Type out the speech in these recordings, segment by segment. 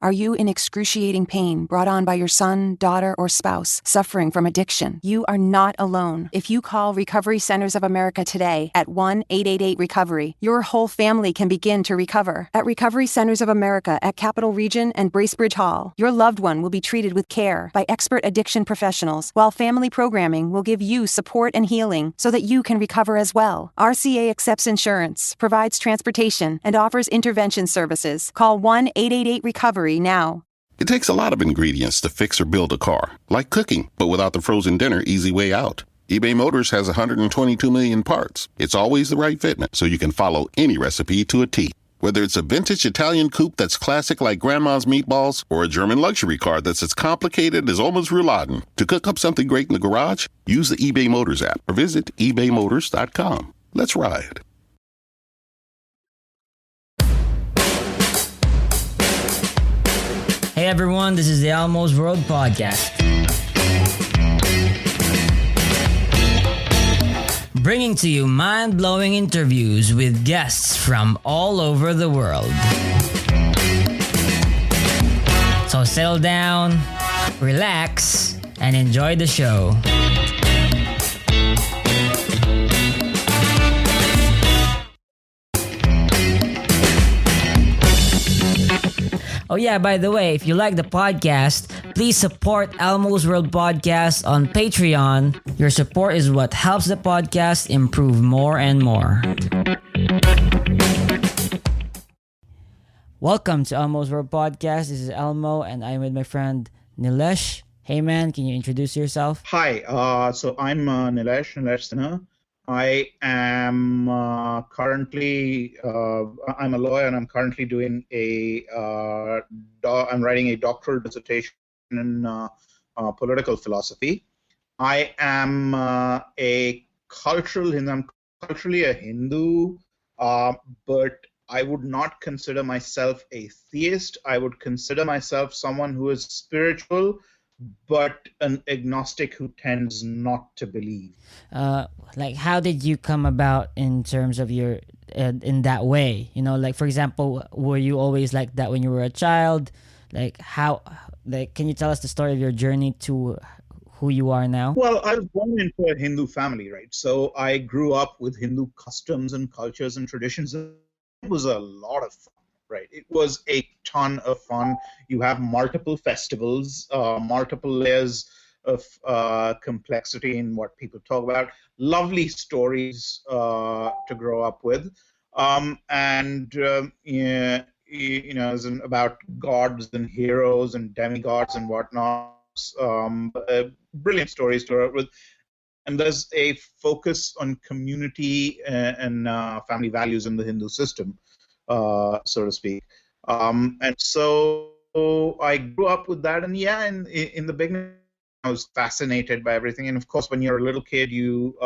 Are you in excruciating pain brought on by your son, daughter, or spouse suffering from addiction? You are not alone. If you call Recovery Centers of America today at 1-888-RECOVERY, your whole family can begin to recover. At Recovery Centers of America at Capital Region and Bracebridge Hall, your loved one will be treated with care by expert addiction professionals, while family programming will give you support and healing so that you can recover as well. RCA accepts insurance, provides transportation, and offers intervention services. Call 1-888-RECOVERY now. It takes a lot of ingredients to fix or build a car, like cooking, but without the frozen dinner easy way out. eBay Motors has 122 million parts. It's always the right fitment, so you can follow any recipe to a T. Whether it's a vintage Italian coupe that's classic like Grandma's meatballs, or a German luxury car that's as complicated as Oma's rouladen, to cook up something great in the garage, use the eBay Motors app or visit ebaymotors.com. Let's ride. Hey everyone, this is the Almost World Podcast. Bringing to you mind-blowing interviews with guests from all over the world. So settle down, relax, and enjoy the show. Oh yeah, by the way, if you like the podcast, please support Elmo's World Podcast on Patreon. Your support is what helps the podcast improve more and more. Welcome to Elmo's World Podcast. This is Elmo and I'm with my friend Nilesh. Hey man, can you introduce yourself? Hi, so I'm Nilesh Sinha. I am currently, I'm a lawyer and I'm currently doing I'm writing a doctoral dissertation in political philosophy. I am I'm culturally a Hindu, but I would not consider myself a theist. I would consider myself someone who is spiritual, but an agnostic who tends not to believe. Like, how did you come about in terms of your in that way? You know, like for example, were you always like that when you were a child? Like how? Like, can you tell us the story of your journey to who you are now? Well, I was born into a Hindu family, right? So I grew up with Hindu customs and cultures and traditions. It was a lot of fun. Right. It was a ton of fun. You have multiple festivals, multiple layers of complexity in what people talk about, lovely stories to grow up with. It's about gods and heroes and demigods and whatnot. Brilliant stories to grow up with. And there's a focus on community and family values in the Hindu system. So to speak. And so I grew up with that. And yeah, in the beginning, I was fascinated by everything. And of course, when you're a little kid, you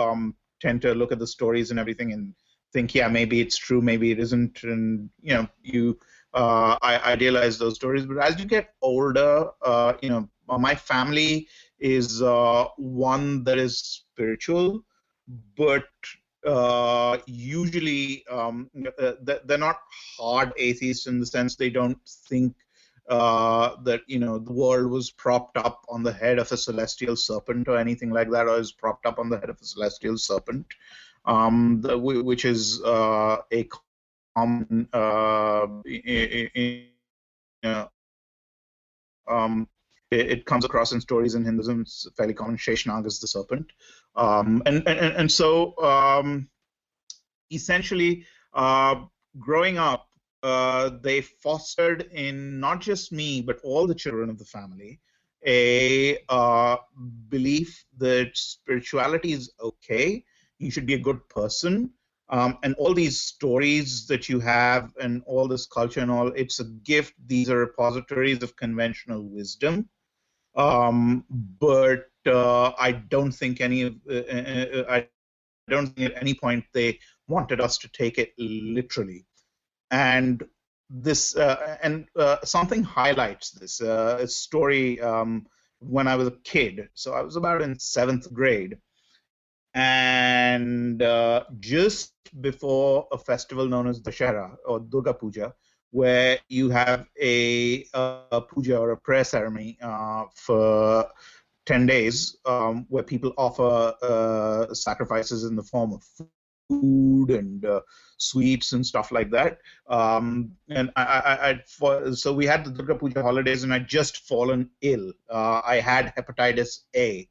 tend to look at the stories and everything and think, yeah, maybe it's true, maybe it isn't. And, I idealize those stories. But as you get older, my family is one that is spiritual, but usually they're not hard atheists in the sense they don't think that the world was propped up on the head of a celestial serpent or anything like that, or is propped up on the head of a celestial serpent, which is a common it comes across in stories in Hinduism. It's fairly common. Sheshnag is the serpent. So essentially, growing up, they fostered in not just me, but all the children of the family, a belief that spirituality is okay. You should be a good person. And all these stories that you have and all this culture and all, it's a gift. These are repositories of conventional wisdom. But I don't think I don't think at any point they wanted us to take it literally. And this something highlights this. A story when I was a kid. So I was about in 7th grade, and just before a festival known as Dashera or Durga Puja, where you have a puja or a prayer ceremony for 10 days, where people offer sacrifices in the form of food and sweets and stuff like that. And so we had the Durga Puja holidays, and I'd just fallen ill. I had hepatitis A,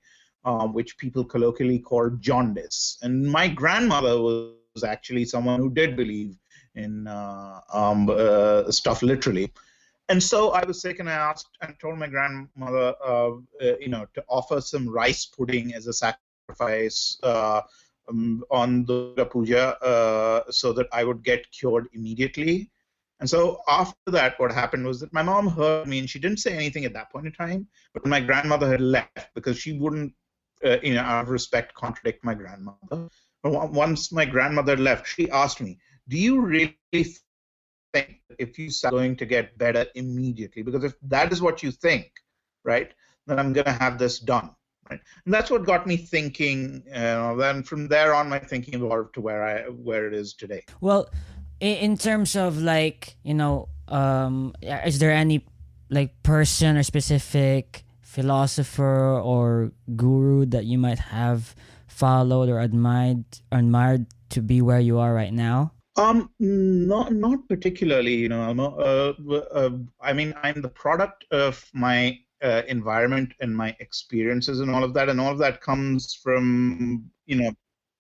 which people colloquially call jaundice. And my grandmother was actually someone who did believe in stuff literally. And so I was sick, and I asked and told my grandmother, to offer some rice pudding as a sacrifice on the Durga Puja, so that I would get cured immediately. And so after that, what happened was that my mom heard me, and she didn't say anything at that point in time. But my grandmother had left because she wouldn't, out of respect, contradict my grandmother. But once my grandmother left, she asked me, "Do you really think if you are going to get better immediately? Because if that is what you think, right, then I'm going to have this done." Right? And that's what got me thinking. Then from there on, my thinking evolved to where it is today. Well, in terms of like, is there any like person or specific philosopher or guru that you might have followed or admired to be where you are right now? Not particularly. I mean, I'm the product of my environment and my experiences and all of that, and all of that comes from,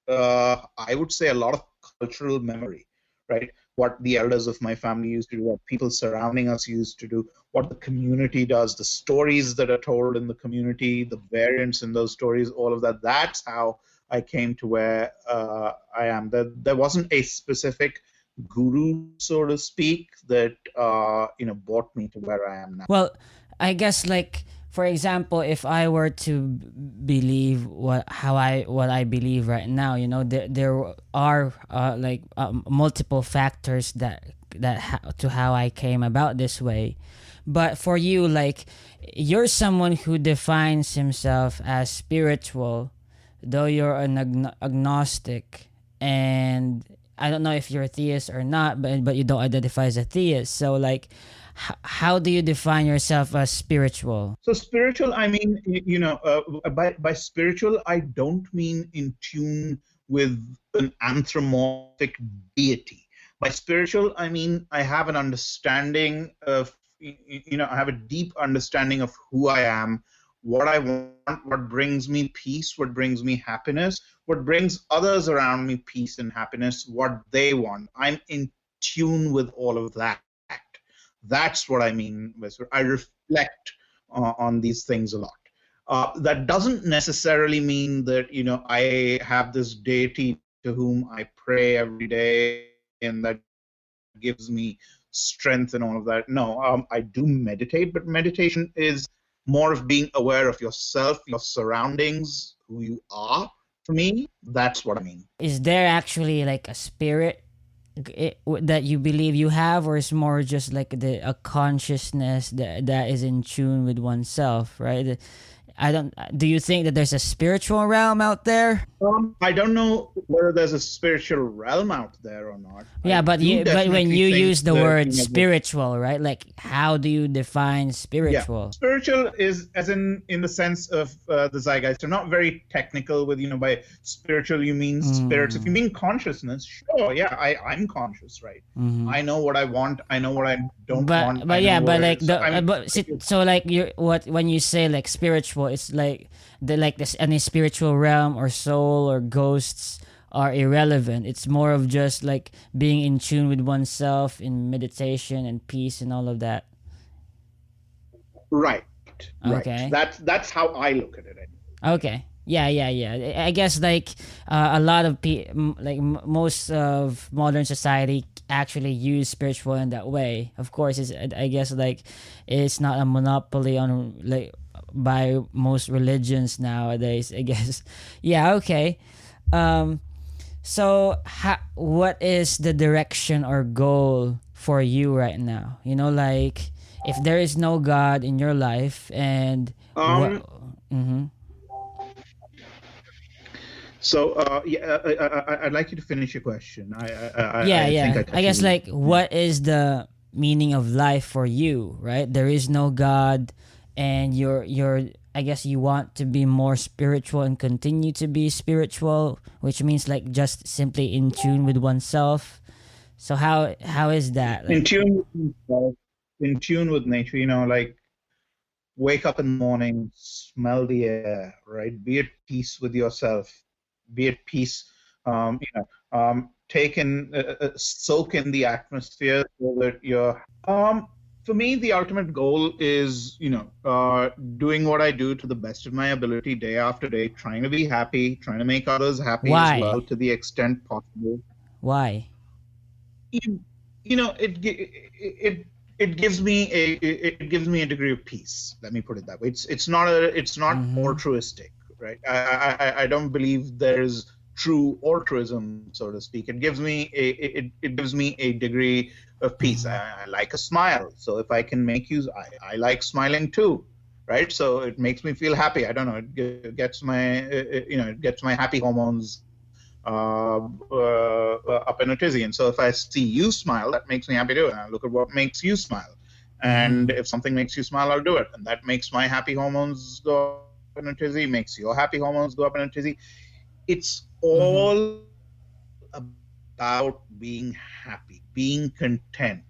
I would say a lot of cultural memory, right? What the elders of my family used to do, what people surrounding us used to do, what the community does, the stories that are told in the community, the variants in those stories, all of that. That's how I came to where I am. There wasn't a specific guru, so to speak, that brought me to where I am now. Well, I guess like, for example, if I were to believe what I believe right now, there are multiple factors to how I came about this way. But for you, like, you're someone who defines himself as spiritual, though you're an agnostic, and I don't know if you're a theist or not, but you don't identify as a theist. So like, how do you define yourself as spiritual? So spiritual, I mean, by spiritual, I don't mean in tune with an anthropomorphic deity. By spiritual, I mean I have an understanding of, I have a deep understanding of who I am, what I want, what brings me peace, what brings me happiness, what brings others around me peace and happiness, what they want. I'm in tune with all of that. That's what I mean. I reflect on these things a lot. That doesn't necessarily mean that, I have this deity to whom I pray every day and that gives me strength and all of that. No, I do meditate, but meditation is more of being aware of yourself, your surroundings, who you are. For me, that's what I mean. Is there actually like a spirit that you believe you have, or is more just like a consciousness that is in tune with oneself, right? Do you think that there's a spiritual realm out there? I don't know whether there's a spiritual realm out there or not. Yeah, but when you use the word spiritual, right? Like, how do you define spiritual? Yeah. Spiritual is as in the sense of the zeitgeist. So not very technical with, by spiritual you mean spirits. If you mean consciousness, sure, yeah, I'm conscious, right? Mm-hmm. I know what I want. I know what I don't want. But yeah, but like so like when you say like spiritual, it's like this any spiritual realm or soul or ghosts are irrelevant. It's more of just like being in tune with oneself in meditation and peace and all of that. Right. Okay. That's how I look at it. Okay. Yeah. I guess like a lot of most of modern society actually use spiritual in that way. Of course, I guess like it's not a monopoly on like by most religions nowadays, I guess. Yeah. Okay. So what is the direction or goal for you right now? Like if there is no God in your life and So I'd like you to finish your question. I guess like what is the meaning of life for you, right? There is no God, and you're I guess you want to be more spiritual and continue to be spiritual, which means like just simply in tune with oneself. So how is that? In Like, tune with himself, in tune with nature, like wake up in the morning, smell the air, right? Be at peace with yourself, be at peace, take in, soak in the atmosphere so that you're. For me, the ultimate goal is, doing what I do to the best of my ability day after day, trying to be happy, trying to make others happy as why? well to the extent possible. Why? you, it gives me a degree of peace. Let me put it that way. It's not Mm-hmm. altruistic, right? I don't believe there's true altruism, so to speak. It gives me it gives me a degree of peace. Mm-hmm. I like a smile, so if I can make you, I like smiling too, right? So it makes me feel happy. I don't know. It gets my it gets my happy hormones up in a tizzy. And so if I see you smile, that makes me happy too. And I look at what makes you smile. And if something makes you smile, I'll do it. And that makes my happy hormones go up in a tizzy, makes your happy hormones go up in a tizzy. It's Mm-hmm. all about being happy, being content,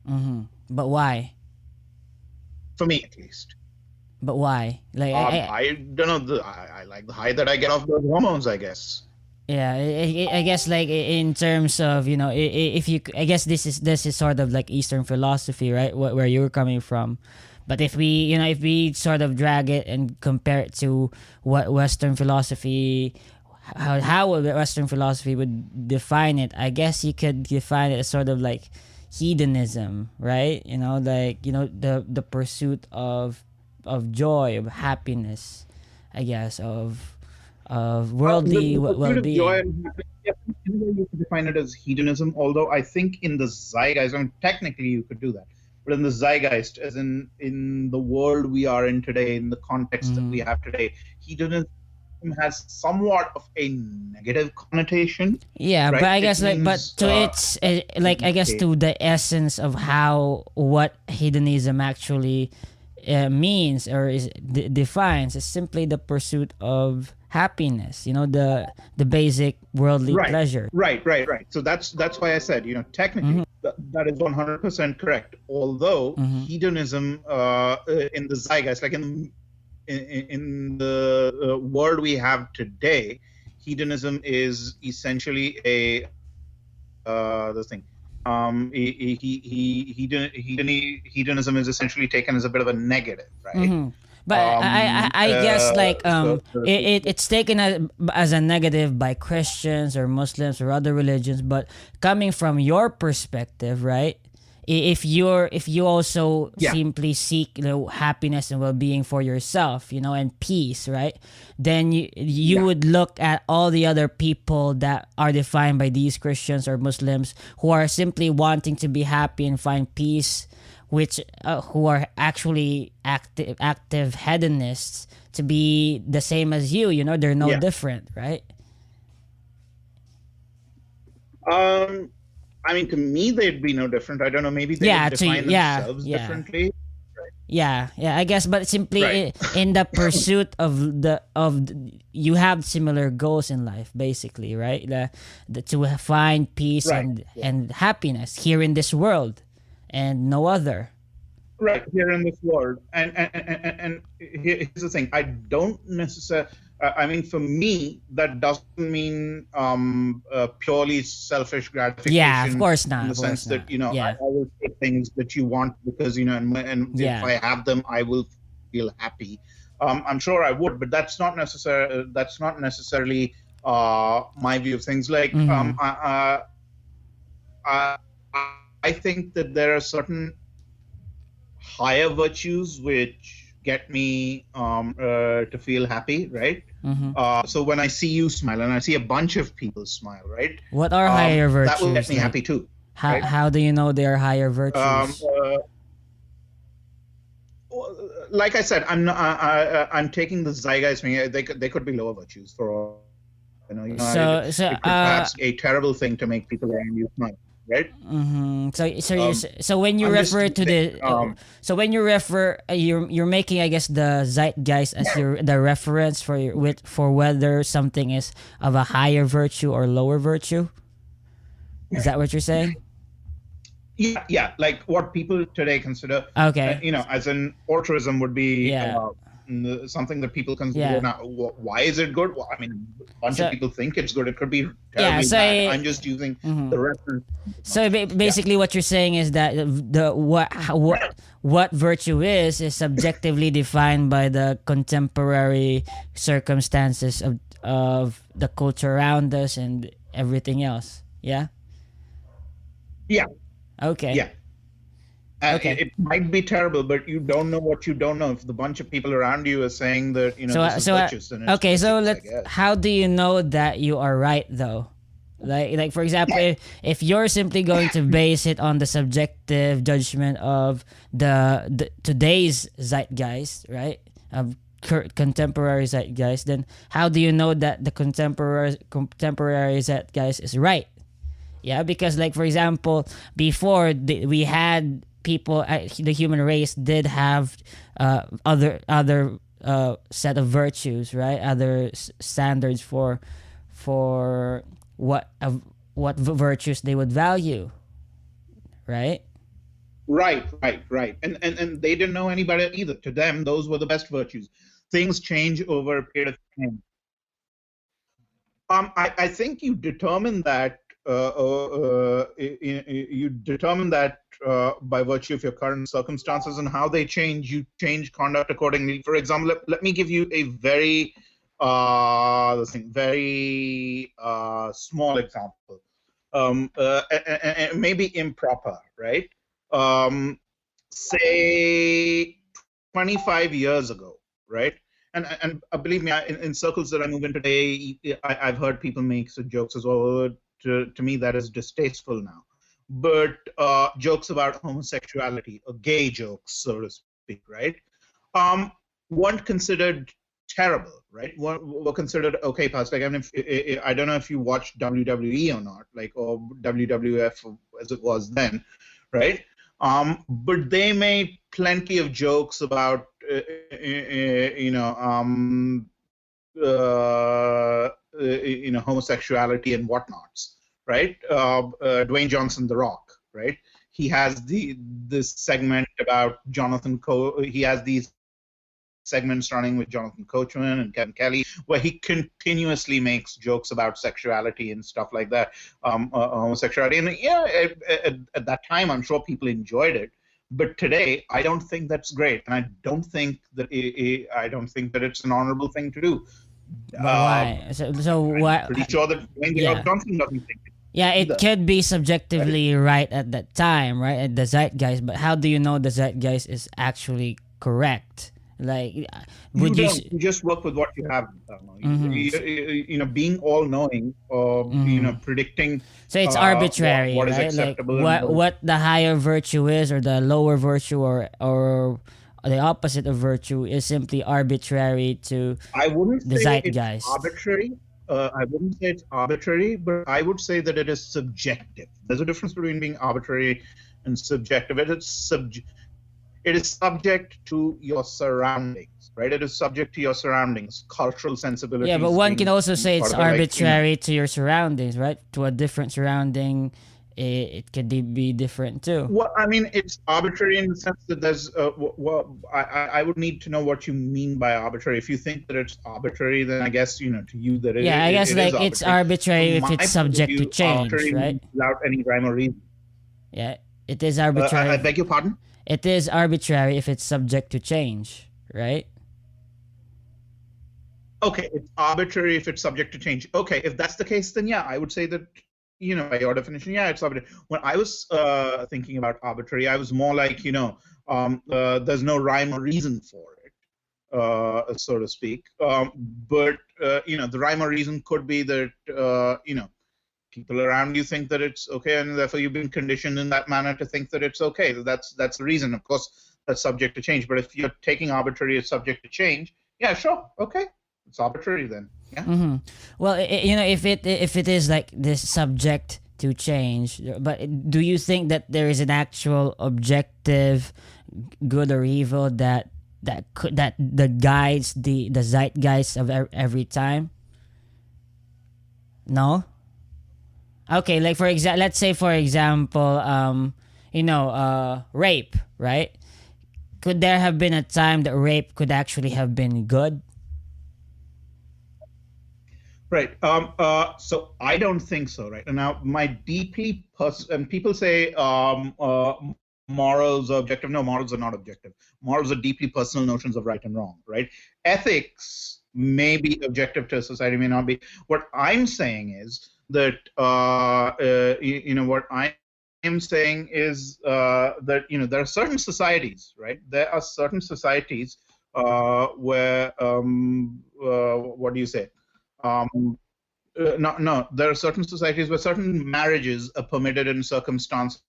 Mm-hmm. But why? for me at least. But why? Like I don't know. I like the high that I get off those hormones, I guess. yeah, I guess like in terms of if you I guess this is sort of like Eastern philosophy, right? Where you're coming from, but if we sort of drag it and compare it to what Western philosophy, how Western philosophy would define it, I guess you could define it as sort of like hedonism, right? Like the pursuit of joy, of happiness, I guess, of worldly The pursuit of joy well-being. and happiness, yeah, in a way you could define it as hedonism, although I think in the zeitgeist, I mean, technically you could do that, but in the zeitgeist, as in the world we are in today, in the context that we Mm. have today, hedonism has somewhat of a negative connotation, Yeah, but right? I It guess like but means, to it's like I guess okay, to the essence of how what hedonism actually means or defines is simply the pursuit of happiness. The basic worldly right, pleasure. right. So that's why I said, technically Mm-hmm. that is 100% correct. Although Mm-hmm. hedonism in the zeitgeist, like in the world we have today, hedonism is essentially a this thing. Hedonism is essentially taken as a bit of a negative, right? Mm-hmm. But I guess like it's taken as a negative by Christians or Muslims or other religions, but coming from your perspective, right? If you also Yeah, simply seek happiness and well-being for yourself, and peace, right? Then you yeah, would look at all the other people that are defined by these Christians or Muslims who are simply wanting to be happy and find peace, which who are actually active hedonists, to be the same as you. They're no yeah. different, right? Um, I mean, to me, they'd be no different. I don't know. Maybe they would Yeah, to define yeah, themselves yeah. differently. Yeah, I guess, but simply Right. in the pursuit you have similar goals in life, basically, right? To find peace Right. and happiness here in this world, and no other. Right here in this world, and here's the thing: I don't necessarily. I mean, for me, that doesn't mean purely selfish Yeah, of gratification course in not, the of sense course that not. I Yeah, will take things that you want because and if yeah. I have them, I will feel happy. I'm sure I would, but that's not necessary. That's not necessarily my view of things. Like Mm-hmm. I, I think that there are certain higher virtues which get me to feel happy, right? Mm-hmm. So when I see you smile and I see a bunch of people smile, right, What are higher that will get virtues? me Like, happy too, how right? how do you know they are higher Um, virtues? uh, like I said, I'm taking the zeitgeist. They could be lower virtues for all. So It could perhaps be a terrible thing to make people around you smile. right? So when you I'm just refer to using, the so when you refer you're making, I guess, the zeitgeist as the reference for for whether something is of a higher virtue or lower virtue. Is that what you're saying? yeah, like what people today consider, Okay. as an altruism would be Yeah. something that people consider. Yeah. Now, why is it good? Well, I mean, a bunch of So people think it's good. It could be yeah. terribly bad. I'm just using the reference. So Yeah, basically, what you're saying is that what virtue is subjectively defined by the contemporary circumstances of the culture around us and everything else. Yeah. yeah, Okay. yeah. Okay. It might be terrible, but you don't know what you don't know. If the bunch of people around you are saying that So this is virtuous, then it's okay. So virtuous, I let guess. how do you know that you are right though? Like for example, if you're simply going to base it on the subjective judgment of the today's zeitgeist, right? Of contemporary zeitgeist, then how do you know that the contemporary zeitgeist is right? Yeah, because like for example, before we had people, the human race did have other set of virtues, right? Other standards for what virtues they would value, right? Right. And they didn't know any better either. To them, those were the best virtues. Things change over a period of time. I think you determine that you determine that by virtue of your current circumstances and how they change. You change conduct accordingly. For example, let me give you a very very small example. Maybe improper, right? Um, say 25 years ago, right? And believe me, in circles that I move in today, I've heard people make such jokes as well. To me, that is distasteful now. But jokes about homosexuality, or gay jokes, so to speak, right? Um, weren't considered terrible, right? Were considered okay past. Like, I mean, I don't know if you watched WWE or not, like, or WWF as it was then, right? But they made plenty of jokes about, homosexuality and whatnots, right? Dwayne Johnson, The Rock, right? He has this segment about he has these segments running with Jonathan Coachman and Kevin Kelly, where he continuously makes jokes about sexuality and stuff like that, homosexuality. And yeah, at that time, I'm sure people enjoyed it. But today, I don't think that's great, and I don't think that it's an honorable thing to do. But why? So why? Pretty sure that Dwayne Johnson doesn't think it. Yeah, it either. could be subjectively right at that time, right? At the zeitgeist, but how do you know the zeitgeist is actually correct? Like, would you just work with what you have? Being all knowing, or predicting. So it's arbitrary, what is right? acceptable, like what the higher virtue is, or the lower virtue, or the opposite of virtue is simply arbitrary to I wouldn't the say zeitgeist. It's arbitrary. I wouldn't say it's arbitrary, but I would say that it is subjective. There's a difference between being arbitrary and subjective. It is subject to your surroundings, right? It is subject to your surroundings, cultural sensibilities. Yeah, but one can also say it's arbitrary like, to your surroundings, right? To a different surrounding, it could be different too. Well, I mean, it's arbitrary in the sense that there's. I would need to know what you mean by arbitrary. If you think that it's arbitrary, then I guess to you that it. Yeah, I guess like it's arbitrary if it's subject to change, right? Without any rhyme or reason. Yeah, it is arbitrary. I beg your pardon? It is arbitrary if it's subject to change, right? Okay, it's arbitrary if it's subject to change. Okay, if that's the case, then yeah, I would say that, by your definition, yeah, it's arbitrary. When I was thinking about arbitrary, I was more like, there's no rhyme or reason for it, so to speak. But the rhyme or reason could be that, people around you think that it's okay, and therefore you've been conditioned in that manner to think that it's okay. That's the reason. Of course, that's subject to change. But if you're taking arbitrary as subject to change, yeah, sure, okay, it's arbitrary then. Yeah. Mm-hmm. Well, if it is like this subject to change. But do you think that there is an actual objective good or evil that guides the zeitgeist of every time? No. Okay, like let's say for example, rape, right? Could there have been a time that rape could actually have been good? Right. So I don't think so. Right. And now, and people say morals are objective. No, morals are not objective. Morals are deeply personal notions of right and wrong. Right. Ethics may be objective to a society, may not be. What I'm saying is that what I am saying is that there are certain societies. Right. There are certain societies where what do you say? No, there are certain societies where certain marriages are permitted in circumstances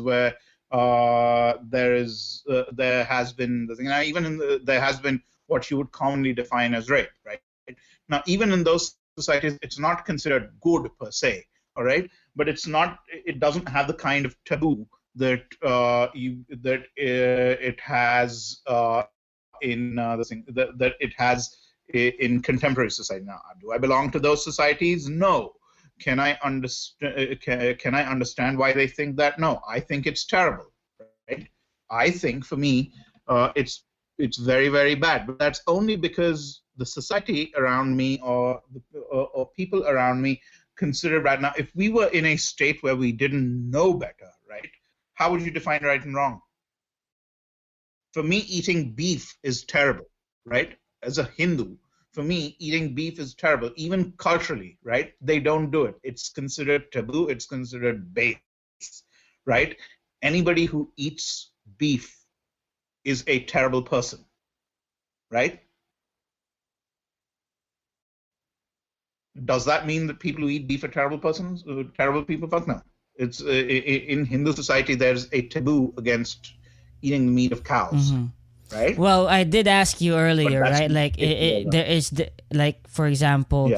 where there has been there has been what you would commonly define as rape, right? Now, even in those societies, it's not considered good per se, all right, but it doesn't have the kind of taboo that it has in that it has in contemporary society. Now, do I belong to those societies? No. Can I understand? Can I understand why they think that? No, I think it's terrible. Right? I think for me, it's very, very bad. But that's only because the society around me or people around me consider right now. If we were in a state where we didn't know better, right? How would you define right and wrong? For me, eating beef is terrible, right? As a Hindu, for me, eating beef is terrible, even culturally, right? They don't do it. It's considered taboo. It's considered base, right? Anybody who eats beef is a terrible person, right? Does that mean that people who eat beef are terrible persons, terrible people? Fuck no. It's in Hindu society, there's a taboo against eating the meat of cows. Mm-hmm. Right? Well, I did ask you earlier, right? Like, there is like, for example,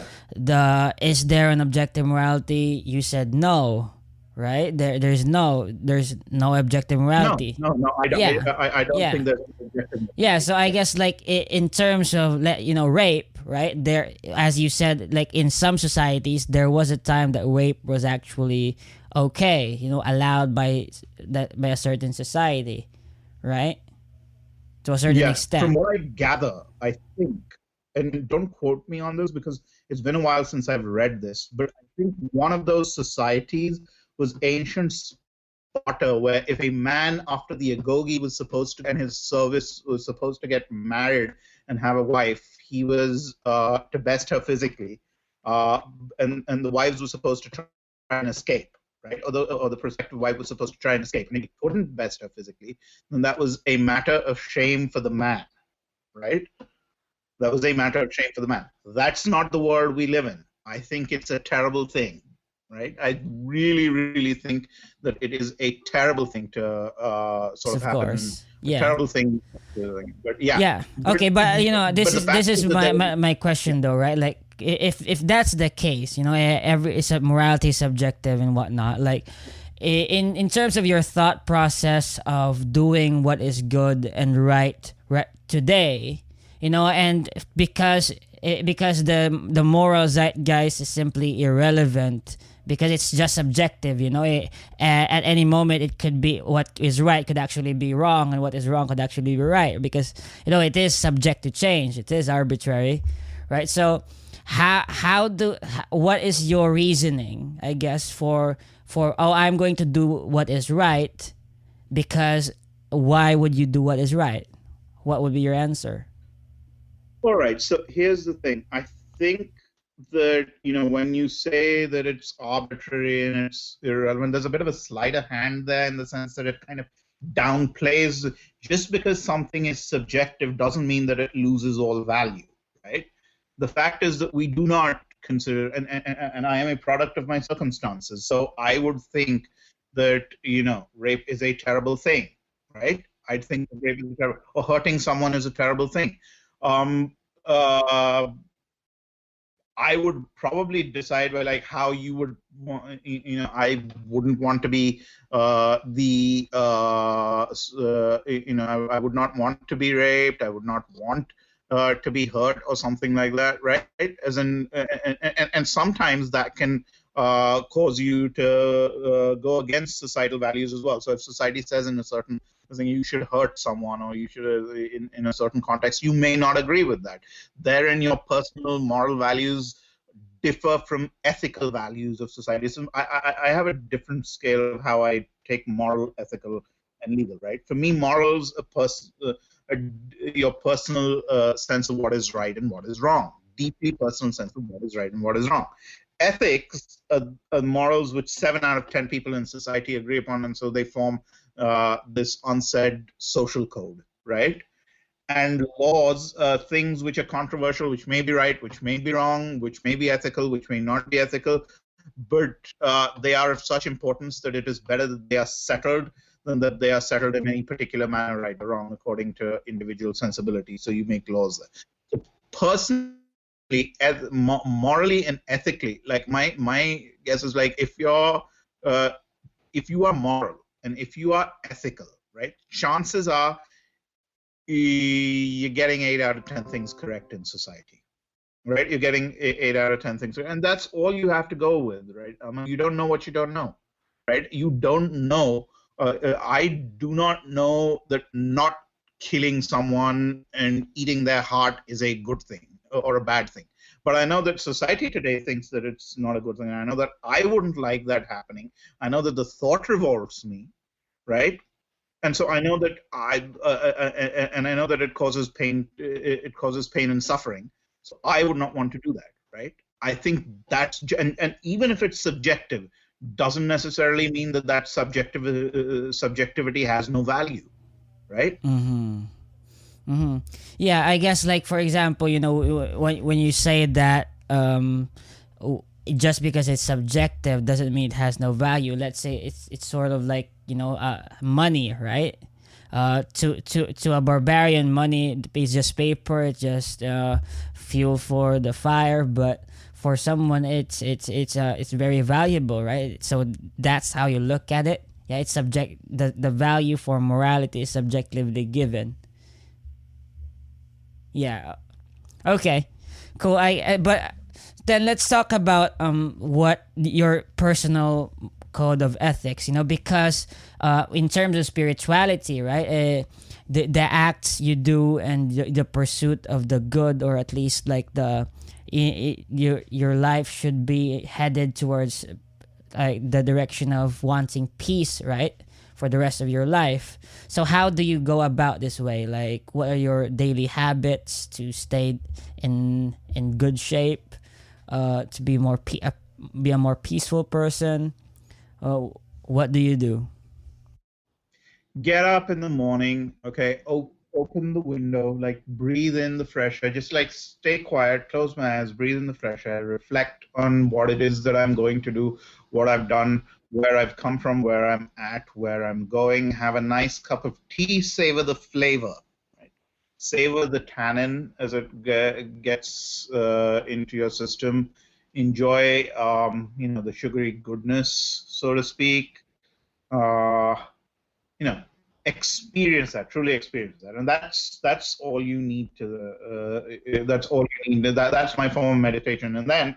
is there an objective morality? You said no, right? There's no objective morality. No, I don't. Yeah. I don't think there's objective. Yeah, so I guess like in terms of rape, right? There, as you said, like in some societies, there was a time that rape was actually okay, allowed by a certain society, right? To a certain extent. From what I gather, I think, and don't quote me on this because it's been a while since I've read this, but I think one of those societies was ancient Sparta, where if a man after the agoge was supposed to, and his service was supposed to get married and have a wife, he was to best her physically, and the wives were supposed to try and escape. Right? Or the prospective wife was supposed to try and escape, and he couldn't best her physically, then that was a matter of shame for the man, right? That was a matter of shame for the man. That's not the world we live in. I think it's a terrible thing, right? I really, really think that it is a terrible thing to sort of happen. Course. Yeah. Terrible thing. But yeah. Yeah. Okay, but this is my question though, right? Like, if that's the case, morality is subjective and whatnot. Like, in terms of your thought process of doing what is good and right today, and because the moral zeitgeist is simply irrelevant because it's just subjective, at any moment it could be what is right could actually be wrong, and what is wrong could actually be right, because it is subject to change, it is arbitrary, right? So what is your reasoning, I guess, for I'm going to do what is right, because why would you do what is right? What would be your answer? All right, so here's the thing. I think that, when you say that it's arbitrary and it's irrelevant, there's a bit of a sleight of hand there, in the sense that it kind of downplays. Just because something is subjective doesn't mean that it loses all value, right? The fact is that we do not consider, and I am a product of my circumstances, so I would think that, rape is a terrible thing, right? I'd think that rape is terrible, or hurting someone is a terrible thing. I would probably decide by like how you would want, I wouldn't want to be I would not want to be raped. I would not want to be hurt or something like that, right? As in, and sometimes that can cause you to go against societal values as well. So if society says in a certain thing you should hurt someone or you should in a certain context, you may not agree with that. Therein your personal moral values differ from ethical values of society. So I have a different scale of how I take moral, ethical, and legal, right? For me, morals your personal sense of what is right and what is wrong, deeply personal sense of what is right and what is wrong. Ethics are morals which 7 out of 10 people in society agree upon, and so they form this unsaid social code, right? And laws, things which are controversial, which may be right, which may be wrong, which may be ethical, which may not be ethical, but they are of such importance that it is better that they are settled than that they are settled in any particular manner, right or wrong, according to individual sensibility. So you make laws there. So personally, morally and ethically, like my guess is like if you are moral and if you are ethical, right, chances are you're getting 8 out of 10 things correct in society, right? You're getting 8 out of 10 things, and that's all you have to go with, right? I mean, you don't know what you don't know, right? You don't know. I do not know that not killing someone and eating their heart is a good thing or a bad thing. But I know that society today thinks that it's not a good thing. I know that I wouldn't like that happening. I know that the thought revolts me, right? And so I know that and I know that it causes pain. It causes pain and suffering. So I would not want to do that, right? I think that's and even if it's subjective, doesn't necessarily mean that that subjectivity has no value, right? Yeah, I guess like for example, when you say that just because it's subjective doesn't mean it has no value. Let's say it's sort of like money, right? To a barbarian, money is just paper, it's just fuel for the fire. But for someone, it's very valuable, right? So that's how you look at it. Yeah, it's subject. The value for morality is subjectively given. Yeah. Okay. Cool. But then let's talk about what your personal code of ethics, because in terms of spirituality, right, the acts you do and the pursuit of the good, or at least like your life should be headed towards the direction of wanting peace, right, for the rest of your life. So how do you go about this way? Like, what are your daily habits to stay in good shape, to be be a more peaceful person? What do you do? Get up in the morning, okay, open the window, like breathe in the fresh air, just like stay quiet, close my eyes, breathe in the fresh air, reflect on what it is that I'm going to do, what I've done, where I've come from, where I'm at, where I'm going, have a nice cup of tea, savor the flavor, right? Savor the tannin as it gets into your system. Enjoy, the sugary goodness, so to speak. Experience that, truly experience that, and that's all you need to. That's all you need. That's my form of meditation, and then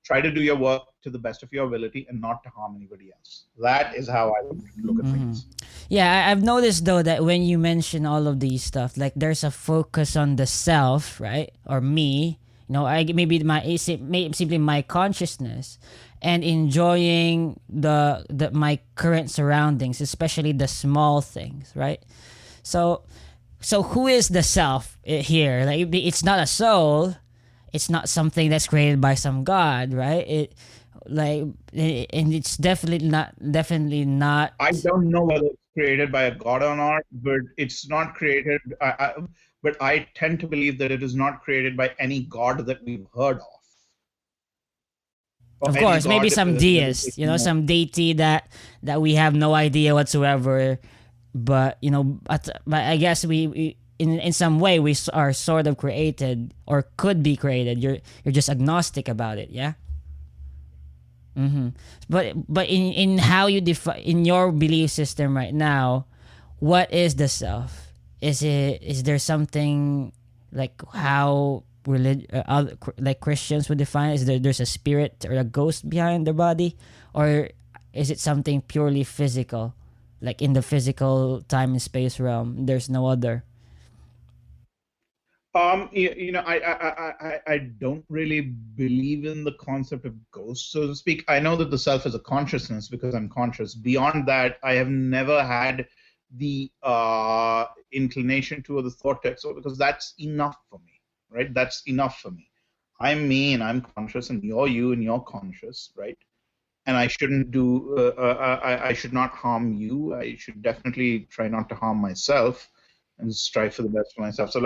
try to do your work to the best of your ability and not to harm anybody else. That is how I would look at things. Yeah, I've noticed though that when you mention all of these stuff, like there's a focus on the self, right, or me. Simply my consciousness, and enjoying my current surroundings, especially the small things, right? So who is the self here? Like, it's not a soul, it's not something that's created by some god, right? And it's definitely not. I don't know whether it's created by a god or not, but it's not created. But I tend to believe that it is not created by any god that we've heard of. Of course, maybe some deist, some deity that we have no idea whatsoever. But but I guess in some way we are sort of created or could be created. You're just agnostic about it, yeah. Mm-hmm. But in how you define in your belief system right now, what is the self? Is there something like how like Christians would define? There's a spirit or a ghost behind the body, or is it something purely physical, like in the physical time and space realm? There's no other. I don't really believe in the concept of ghosts, so to speak. I know that the self is a consciousness because I'm conscious. Beyond that, I have never had the inclination to or the thought to so because that's enough for me, right? That's enough for me. I'm me and I'm conscious, and you're you and you're conscious, right? And I shouldn't do. I should not harm you. I should definitely try not to harm myself, and strive for the best for myself. So,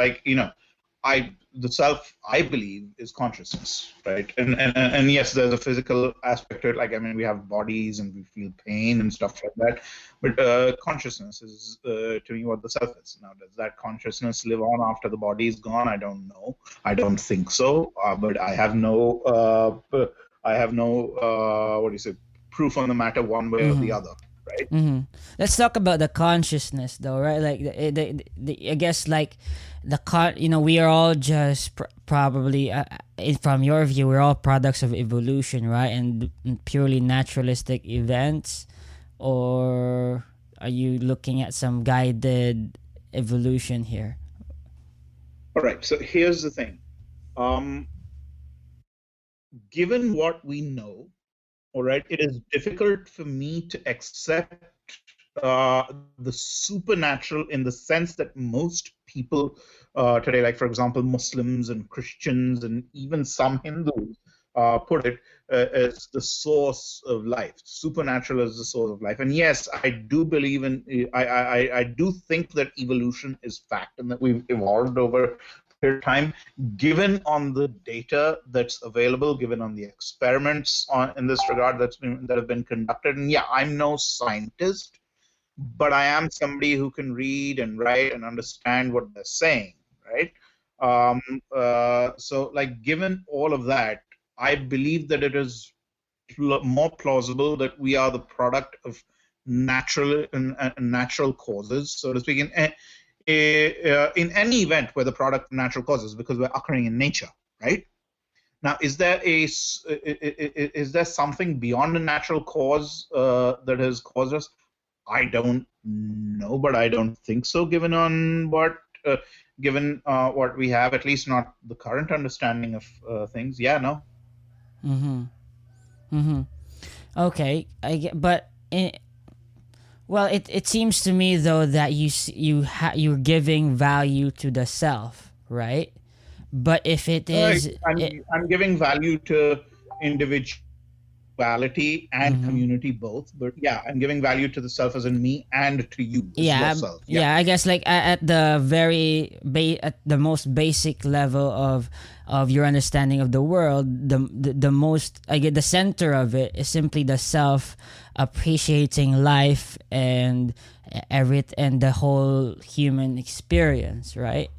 the self I believe is consciousness, right? And yes, there's a physical aspect to it. Like, I mean, we have bodies and we feel pain and stuff like that. But consciousness is to me what the self is. Now, does that consciousness live on after the body is gone? I don't know. I don't think so. But I have no what do you say, proof on the matter one way or the other. Right. Mm-hmm. Let's talk about the consciousness, though, right? Like, I guess, like, we are all just probably, from your view, we're all products of evolution, right? And purely naturalistic events, or are you looking at some guided evolution here? All right. So here's the thing. Given what we know, all right, it is difficult for me to accept the supernatural in the sense that most people today, like for example, Muslims and Christians and even some Hindus put it as the source of life. Supernatural is the source of life. And yes, I do believe I do think that evolution is fact and that we've evolved over time, given on the data that's available, given on the experiments in this regard that have been conducted. And yeah, I'm no scientist, but I am somebody who can read and write and understand what they're saying, right? So, like, given all of that, I believe that it is more plausible that we are the product of natural causes, so to speak. In any event, we're the product of natural causes because we're occurring in nature, right? Now, is there something beyond a natural cause that has caused us? I don't know, but I don't think so, given what we have, at least not the current understanding of things. Yeah, no. Okay, well, it seems to me, though, that you're giving value to the self, right? But if it is, I'm giving value to individuality and community both. But yeah, I'm giving value to the self as in me and to you, yourself. Yeah, I guess, like, at the very at the most basic level of your understanding of the world, the most, I get, the center of it is simply the self appreciating life and the whole human experience, right?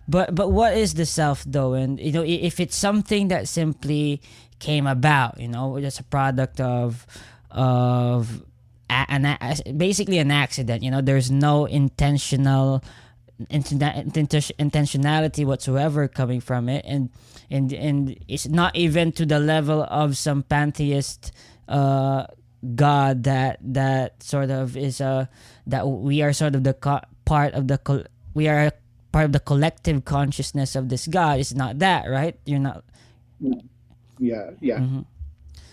But what is the self, though? And if it's something that simply came about, just a product of basically an accident. There's no intentionality whatsoever coming from it, and it's not even to the level of some pantheist god that sort of is that we are sort of the part of the we are part of the collective consciousness of this god. It's not that, right? You're not. Yeah.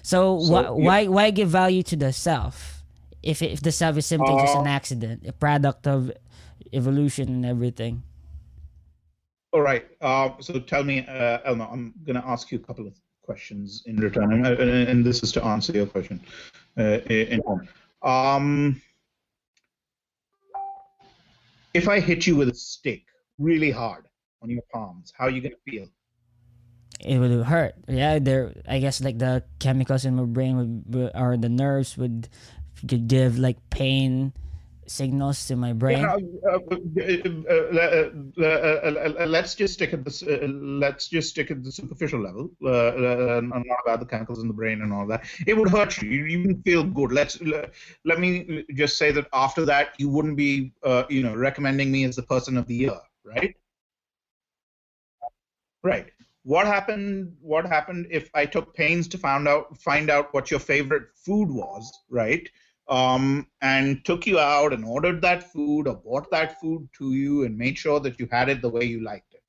So why give value to the self if the self is simply just an accident, a product of evolution and everything? All right. So tell me, Elma, I'm going to ask you a couple of questions in return, and this is to answer your question. If I hit you with a stick really hard on your palms, how are you going to feel? It would hurt. Yeah, I guess, like, the chemicals in my brain or the nerves could give, like, pain signals to my Yeah, brain. let's just stick at this. Let's just stick at the superficial level, not about the chemicals in the brain and all that. It would hurt you. You wouldn't feel good. Let me just say that after that, you wouldn't be, recommending me as the person of the year, right? Right. What happened if I took pains to find out what your favorite food was, right? And took you out and ordered that food or bought that food to you and made sure that you had it the way you liked it.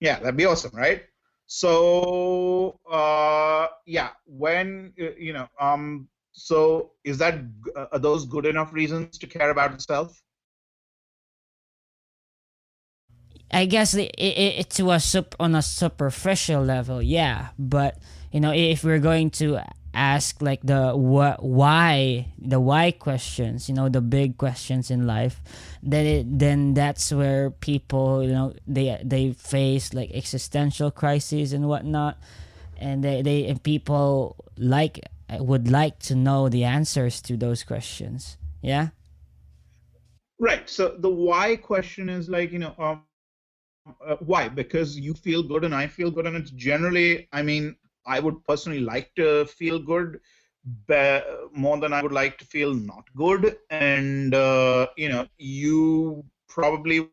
Yeah, that'd be awesome, right? So, yeah, so is that are those good enough reasons to care about yourself? I guess it to on a superficial level, yeah. But if we're going to ask like the why questions, the big questions in life, then that's where people, they face like existential crises and whatnot, and and people would like to know the answers to those questions. Yeah. Right. So the why question is like, why? Because you feel good and I feel good, and it's generally, I mean, I would personally like to feel good more than I would like to feel not good, and you probably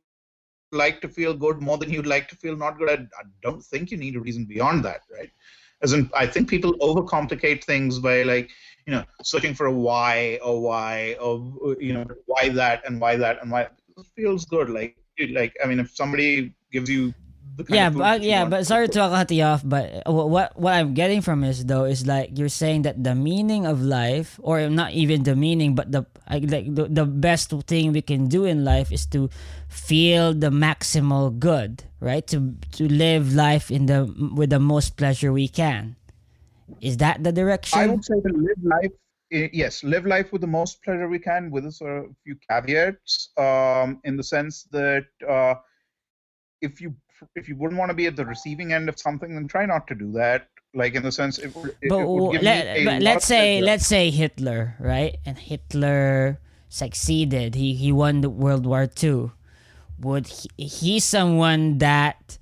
like to feel good more than you'd like to feel not good. I don't think you need a reason beyond that, right? As in, I think people overcomplicate things by like, searching for a why or why that and why that and why it feels good. Like I mean, if somebody gives you the kind Yeah, of food but that you yeah, want, but sorry to cut you off, but what I'm getting from this though is like you're saying that the meaning of life, or not even the meaning, but the best thing we can do in life is to feel the maximal good, right? To live life with the most pleasure we can. Is that the I direction? would say to live life. Yes, live life with the most pleasure we can, with a sort of few caveats, in the sense that if you if you wouldn't want to be at the receiving end of something, then try not to do that. Like in the sense, it would give me a but lot of pleasure. let's say Hitler, right? And Hitler succeeded. He won the World War II. Would he someone that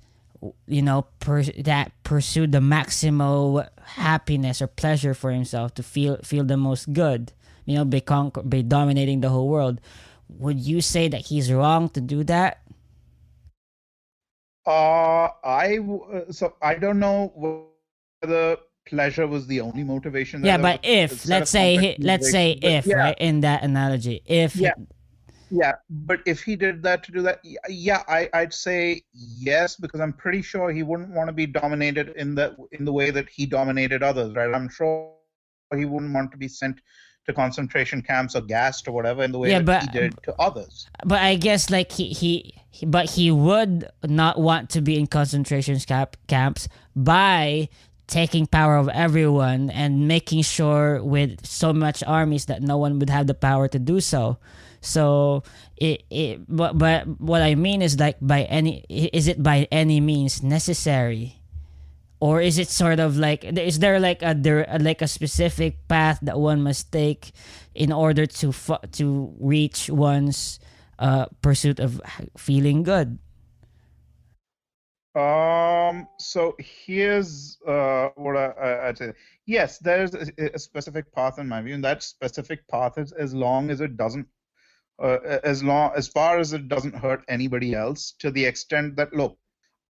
that pursued the maximal happiness or pleasure for himself to feel the most good, by dominating the whole world? Would you say that he's wrong to do that? So I don't know whether pleasure was the only motivation. Yeah, There was but a if set of complex let's say motivations. But if, yeah, right, in that analogy, if yeah, yeah. But if he did that to do that, yeah, I'd say yes, because I'm pretty sure he wouldn't want to be dominated in the way that he dominated others, right? I'm sure he wouldn't want to be sent to concentration camps or gassed or whatever in the way yeah, that but he did to others. I guess like but he would not want to be in camps by taking power of everyone and making sure with so much armies that no one would have the power to do so. So but what I mean is like is it by any means necessary? Or is it sort of like, is there like like a specific path that one must take in order to reach one's pursuit of feeling good? So here's what I'd say. Yes, there's a specific path in my view, and that specific path is as long as it doesn't, as far as it doesn't hurt anybody else, to the extent that, look,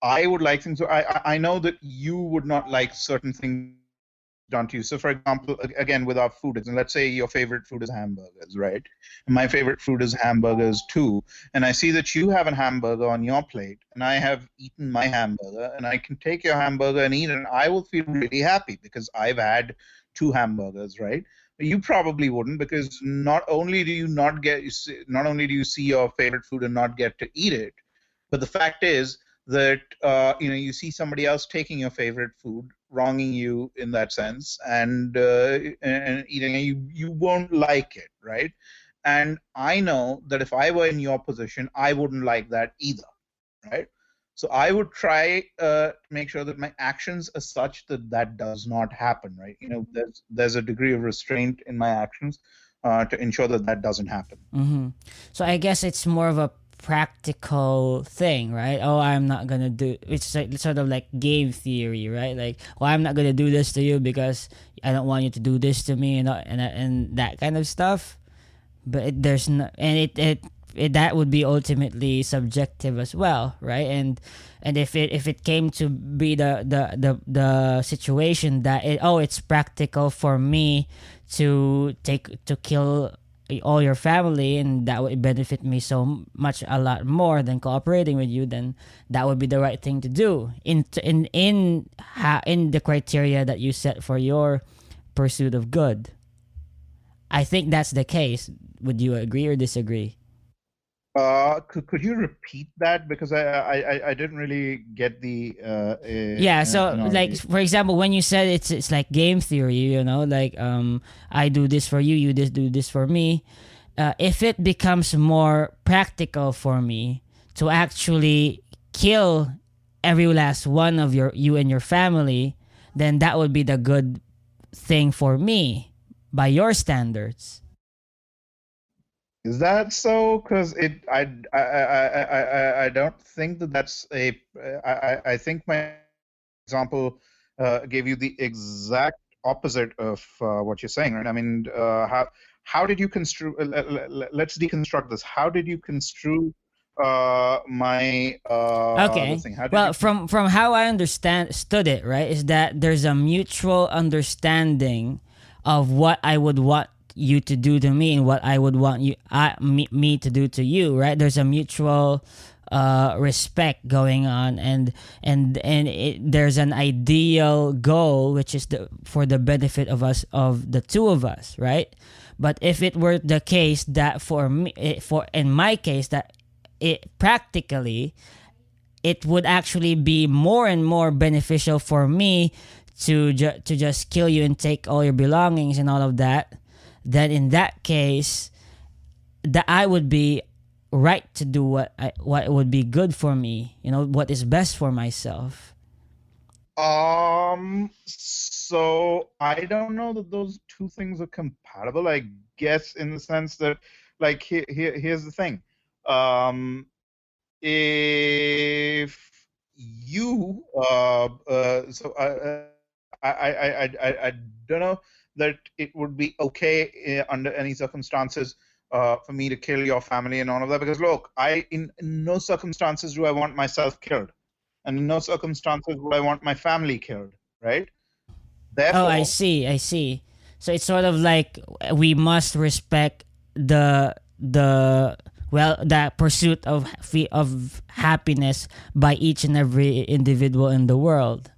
I would like things. So I know that you would not like certain things done to you. So, for example, again with our food, and let's say your favorite food is hamburgers, right? And my favorite food is hamburgers too. And I see that you have a hamburger on your plate, and I have eaten my hamburger, and I can take your hamburger and eat it, and I will feel really happy because I've had two hamburgers, right? You probably wouldn't, because not only do you not get, not only do you see your favorite food and not get to eat it, but the fact is that you see somebody else taking your favorite food, wronging you in that sense, and eating it, you won't like it, right? And I know that if I were in your position, I wouldn't like that either, right? So I would try to make sure that my actions are such that that does not happen, right? There's a degree of restraint in my actions, to ensure that that doesn't happen. Mm-hmm. So I guess it's more of a practical thing, right? Oh, I'm not gonna do. It's like, sort of like game theory, right? Like, oh, I'm not gonna do this to you because I don't want you to do this to me, and that kind of stuff. But there's no, and it that would be ultimately subjective as well, right? And if it came to be the situation that it's practical for me to kill all your family, and that would benefit me so much, a lot more than cooperating with you, then that would be the right thing to do in the criteria that you set for your pursuit of good. I think that's the case. Would you agree or disagree? Could you repeat that, because I didn't really get the Yeah, so like analogy. for example, when you said it's like game theory, like I do this for you, you just do this for me. If it becomes more practical for me to actually kill every last one of you and your family, then that would be the good thing for me by your standards. Is that so? Because I don't think that that's I think my example gave you the exact opposite of what you're saying, right? I mean, how did you construe? Let's deconstruct this. How did you construe my the Okay. thing? How did you? Well, from how I understood it, right, is that there's a mutual understanding of what I would want you to do to me and what I would want me to do to you, right? There's a mutual respect going on, there's an ideal goal, which is for the benefit of the two of us, right? But if it were the case that for me, for in my case, that it practically it would actually be more and more beneficial for me to just kill you and take all your belongings and all of that, then in that case, that I would be right to do what would be good for me, what is best for myself. So I don't know that those two things are compatible. I guess in the sense that, like, here's the thing. If you so I don't know that it would be okay under any circumstances for me to kill your family and all of that, because look, in no circumstances do I want myself killed, and in no circumstances would I want my family killed, right? Oh, I Therefore, see, I see. So it's sort of like we must respect the well, that pursuit of happiness by each and every individual in the world,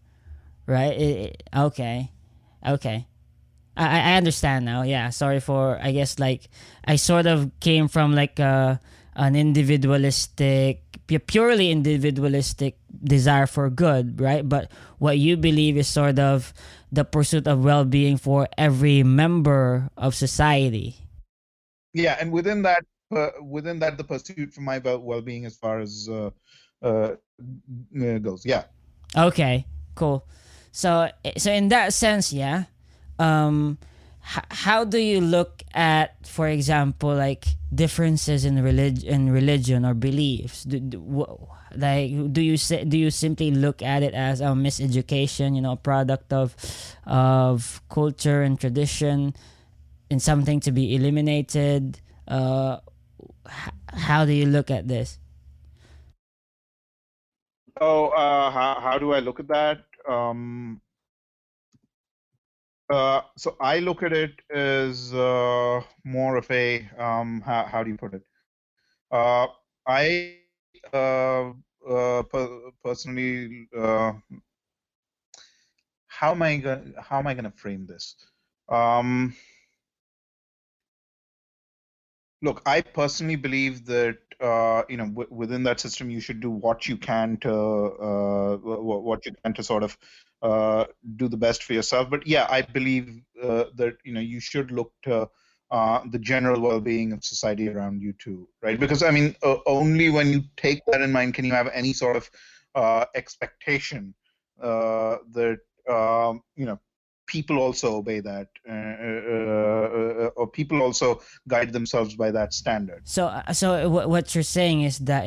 right? Okay, okay. I understand now. Yeah, sorry for, I guess, like I sort of came from like an individualistic, purely individualistic desire for good, right? But what you believe is sort of the pursuit of well-being for every member of society. yeah, and within that, the pursuit for my well-being as far as uh, goes. Yeah. Okay, cool. So in that sense, yeah. Um, how do you look at, for example, like differences in religion or beliefs? Like, do you simply look at it as a miseducation, a product of culture and tradition, and something to be eliminated? How do you look at this? Oh, how do I look at that? So I look at it as more of a how do you put it? I personally, how am I gonna frame this? Um, Look, I personally believe that within that system, you should do what you can to what you can to sort of do the best for yourself. But yeah, I believe that you should look to the general well-being of society around you too, right? Because I mean, only when you take that in mind can you have any sort of expectation that people also obey that, or people also guide themselves by that standard. What you're saying is that,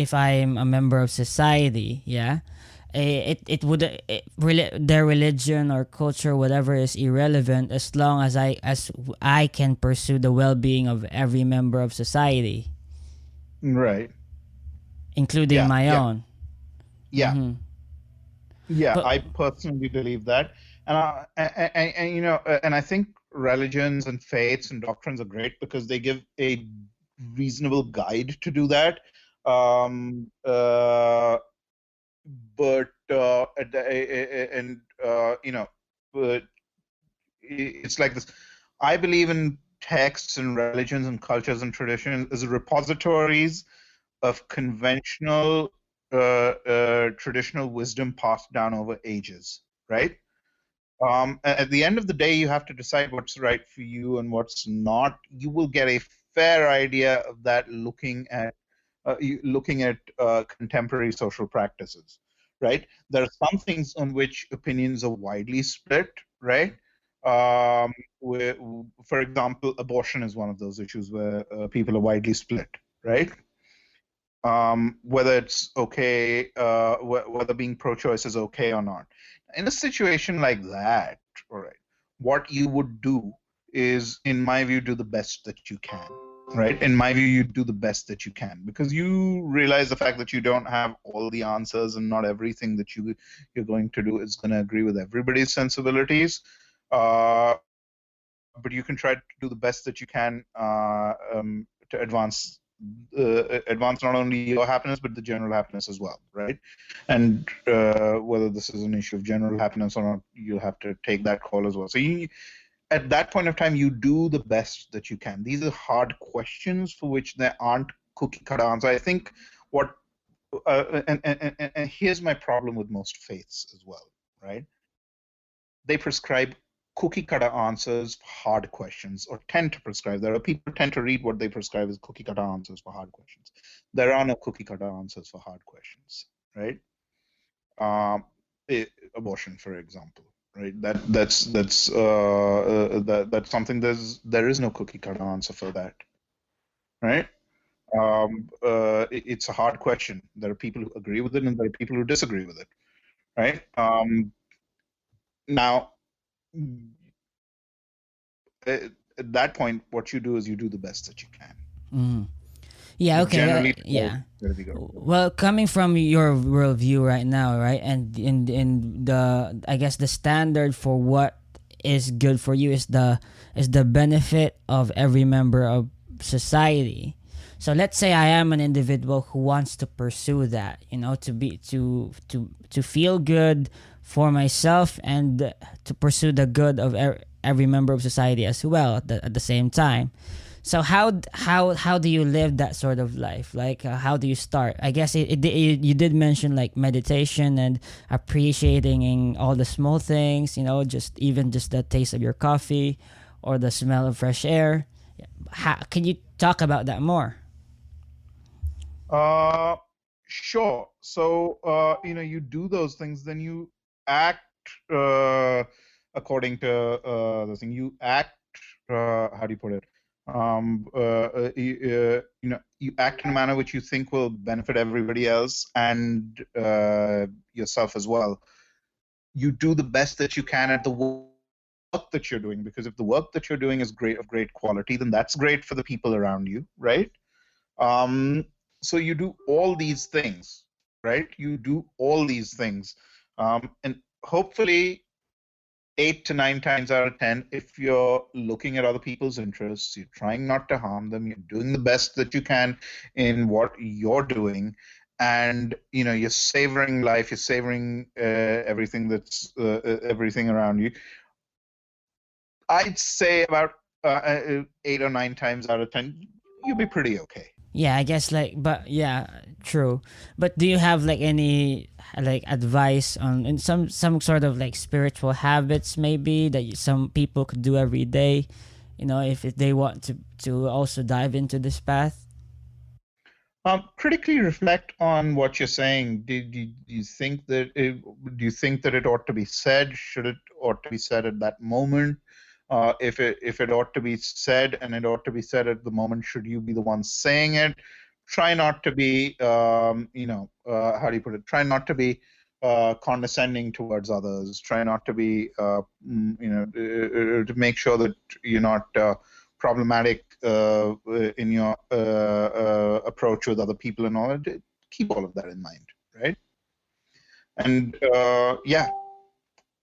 if I'm a member of society, yeah, it would their religion or culture, whatever, is irrelevant as long as I can pursue the well-being of every member of society, Right. including Yeah. my Yeah. own. Yeah. Mm-hmm. Yeah. But I personally believe that, and I think religions and faiths and doctrines are great because they give a reasonable guide to do that. Um, uh, but and but it's like this. I believe in texts and religions and cultures and traditions as repositories of conventional traditional wisdom passed down over ages, right? At the end of the day, you have to decide what's right for you and what's not. You will get a fair idea of that looking at contemporary social practices, right? There are some things on which opinions are widely split, right? Um, where, for example, abortion is one of those issues where people are widely split, right? Whether it's okay, whether being pro-choice is okay or not. In a situation like that, all right, what you would do is, in my view, do the best that you can. Right? In my view, you do the best that you can because you realize the fact that you don't have all the answers and not everything that you're going to do is going to agree with everybody's sensibilities. But you can try to do the best that you can to advance not only your happiness but the general happiness as well, right? And whether this is an issue of general happiness or not, you'll have to take that call as well. So at that point of time, you do the best that you can. These are hard questions for which there aren't cookie cutter answers. I think what and here's my problem with most faiths as well, right? They prescribe cookie cutter answers for hard questions, or tend to prescribe. There are people who tend to read what they prescribe as cookie cutter answers for hard questions. There are no cookie cutter answers for hard questions, right? Abortion, for example, right? That's something. There is no cookie cutter answer for that, right? It's a hard question. There are people who agree with it, and there are people who disagree with it, right? Now, at that point, what you do is you do the best that you can. mm. Yeah, But okay. generally, Yeah. there we go. Well, coming from your worldview right now, right, and in the, I guess, the standard for what is good for you is the benefit of every member of society. So let's say I am an individual who wants to pursue that, to feel good for myself and to pursue the good of every member of society as well at the same time. So how do you live that sort of life? Like, how do you start? I guess you did mention like meditation and appreciating all the small things. Just the taste of your coffee, or the smell of fresh air. How can you talk about that more? Sure. So, you do those things, then you act according to the thing. You act. How do you put it? You act in a manner which you think will benefit everybody else and yourself as well. You do the best that you can at the work that you're doing, because if the work that you're doing is of great quality, then that's great for the people around you, right? So you do all these things, right? You do all these things, and hopefully 8 to 9 times out of 10, if you're looking at other people's interests, you're trying not to harm them, you're doing the best that you can in what you're doing, and you're savoring life, you're savoring everything around you. I'd say about 8 or 9 times out of 10, you'll be pretty okay. Yeah, I guess, but yeah, true. But do you have like any like advice on and some sort of like spiritual habits maybe that some people could do every day, if they want to also dive into this path? Critically reflect on what you're saying. Do you think that it ought to be said? Should it ought to be said at that moment? If it ought to be said and it ought to be said at the moment, should you be the one saying it? Try not to be, how do you put it? Try not to be condescending towards others. Try not to be, to make sure that you're not problematic in your approach with other people and all. Keep all of that in mind, right? And yeah,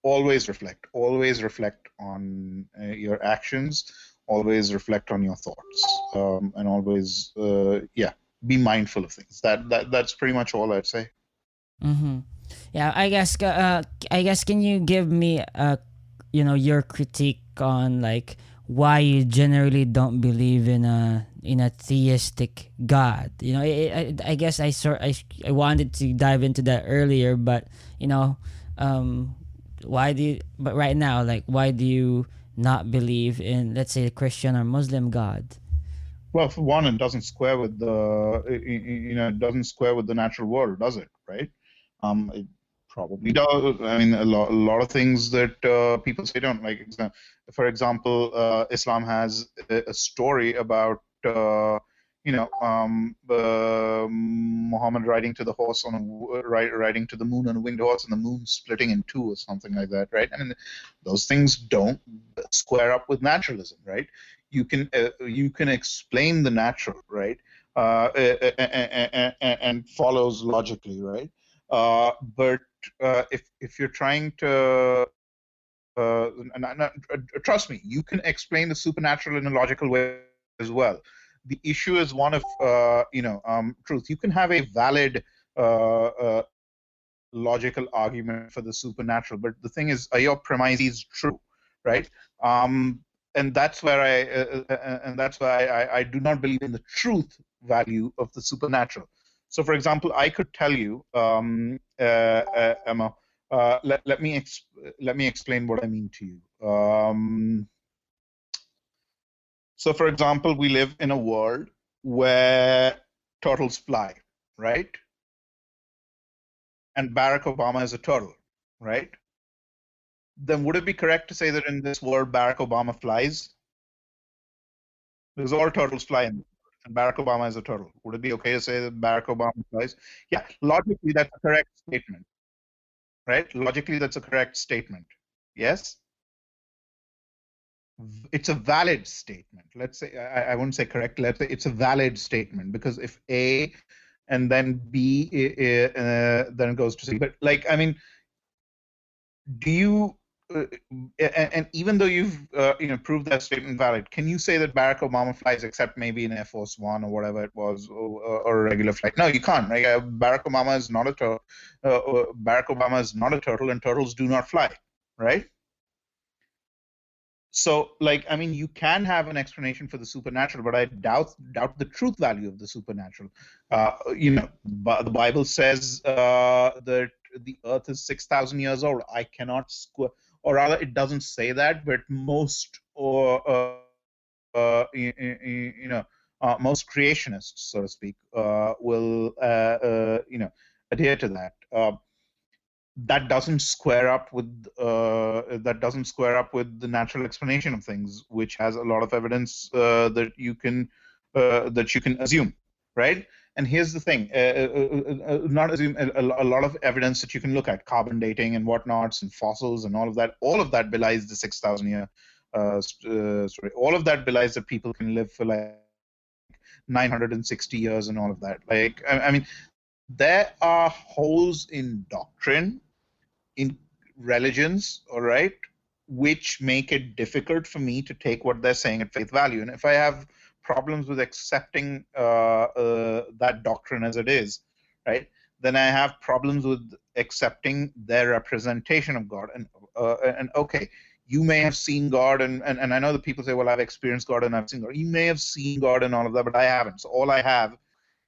always reflect. Always reflect on your actions. Always reflect on your thoughts, and always, be mindful of things. That's pretty much all I'd say. Mm-hmm. Yeah, I guess can you give me your critique on like why you generally don't believe in a theistic God? I guess I wanted to dive into that earlier, but why do you, but right now, like, why do you not believe in, let's say, a Christian or Muslim God? Well, for one, it doesn't square with it doesn't square with the natural world, does it? Right? It probably does. I mean, a lot of things that people say don't. Like, for example, Islam has a story about Muhammad riding to the horse riding to the moon on a winged horse, and the moon splitting in two or something like that, right? I mean, those things don't square up with naturalism, right? You can explain the natural, right, and follows logically, right? But if you're trying to trust me, you can explain the supernatural in a logical way as well. The issue is one of truth. You can have a valid logical argument for the supernatural, but the thing is, are your premises true, right? And that's where I do not believe in the truth value of the supernatural. So, for example, I could tell you, Emma, let me explain what I mean to you. So, for example, we live in a world where turtles fly, right? And Barack Obama is a turtle, right? Then would it be correct to say that in this world Barack Obama flies? Because all turtles fly in, and Barack Obama is a turtle. Would it be okay to say that Barack Obama flies? Yeah, logically that's a correct statement, right? Logically that's a correct statement. Yes? It's a valid statement. Let's say, I wouldn't say correct, let's say it's a valid statement, because if A and then B, then it goes to C. But like, I mean, do you, and even though you've proved that statement valid, can you say that Barack Obama flies except maybe in Air Force One or whatever it was, or a regular flight? No, you can't. Right? Barack Obama is not a turtle. Barack Obama is not a turtle, and turtles do not fly, right? So, like, I mean, you can have an explanation for the supernatural, but I doubt the truth value of the supernatural. The Bible says that the Earth is 6,000 years old. I cannot square, or rather, it doesn't say that, but most most creationists, so to speak, will adhere to that. That doesn't square up with the natural explanation of things, which has a lot of evidence that you can assume, right? And here's the thing: not assume, a lot of evidence that you can look at, carbon dating and whatnots, and fossils and all of that. All of that belies the 6,000 year story. All of that belies that people can live for like 960 years and all of that. Like, I mean, there are holes in doctrine, in religions, all right, which make it difficult for me to take what they're saying at face value. And if I have problems with accepting that doctrine as it is, right, then I have problems with accepting their representation of God. And okay, you may have seen God, and I know that people say, well, I've experienced God and I've seen God. You may have seen God and all of that, but I haven't. So all I have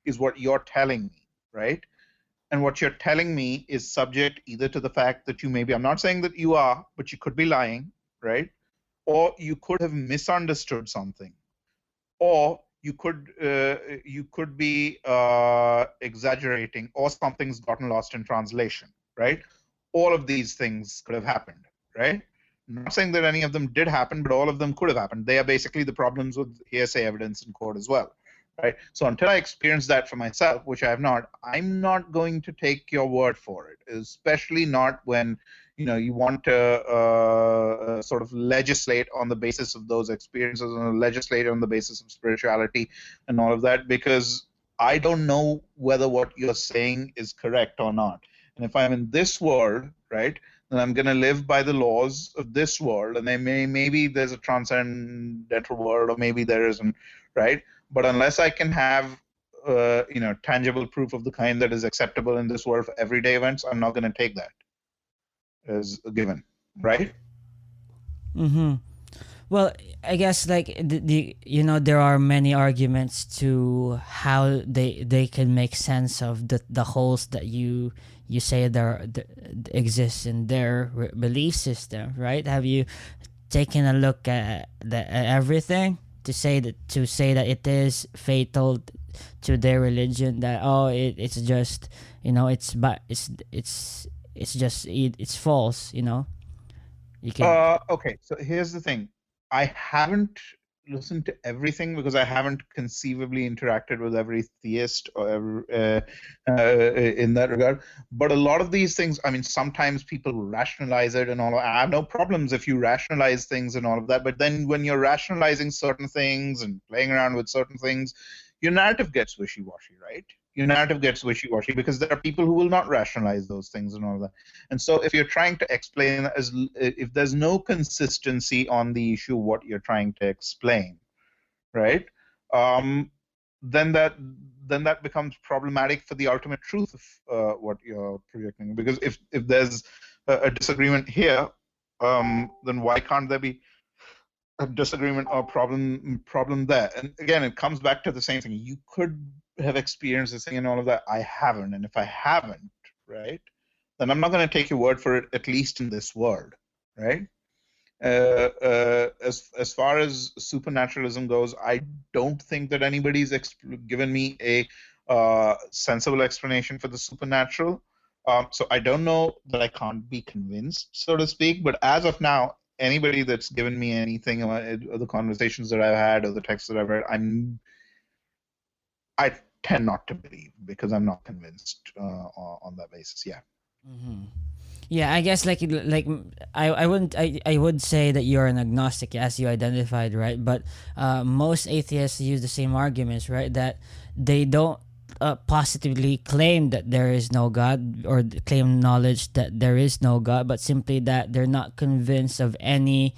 is what you're telling me, right? And what you're telling me is subject either to the fact that you maybe, I'm not saying that you are, but you could be lying, right? Or you could have misunderstood something. Or you could be exaggerating, or something's gotten lost in translation, right? All of these things could have happened, right? Not saying that any of them did happen, but all of them could have happened. They are basically the problems with hearsay evidence in court as well, right? So until I experience that for myself, which I have not, I'm not going to take your word for it, especially not when you want to sort of legislate on the basis of those experiences, and legislate on the basis of spirituality and all of that, because I don't know whether what you're saying is correct or not. And if I'm in this world, right, then I'm going to live by the laws of this world, and maybe there's a transcendental world, or maybe there isn't, right? But unless I can have tangible proof of the kind that is acceptable in this world for everyday events, I'm not going to take that as a given, right? Mm-hmm. Well, I guess like there are many arguments to how they can make sense of the holes that you say there exists in their belief system, right? Have you taken a look at everything to say that it is fatal to their religion, that it's just it's false, you can. Okay, so here's the thing. I haven't listened to everything because I haven't conceivably interacted with every theist or in that regard. But a lot of these things, I mean, sometimes people rationalize it and all. I have no problems if you rationalize things and all of that. But then when you're rationalizing certain things and playing around with certain things, your narrative gets wishy-washy, right? Your narrative gets wishy-washy because there are people who will not rationalize those things and all of that. And so if you're trying to explain, if there's no consistency on the issue what you're trying to explain, right, then that becomes problematic for the ultimate truth of what you're projecting. Because if there's a disagreement here, then why can't there be a disagreement or problem there? And again, it comes back to the same thing. You could have experienced this thing and all of that. I haven't. And if I haven't, right, then I'm not going to take your word for it, at least in this world, right? As far as supernaturalism goes, I don't think that anybody's given me a sensible explanation for the supernatural. So I don't know that I can't be convinced, so to speak. But as of now, anybody that's given me anything, or the conversations that I've had, or the texts that I've read, I tend not to believe, because I'm not convinced on that basis. Yeah. Mm-hmm. Yeah, I guess like I wouldn't I would say that you're an agnostic, as you identified, right? But most atheists use the same arguments, right? That they don't positively claim that there is no God, or claim knowledge that there is no God, but simply that they're not convinced of any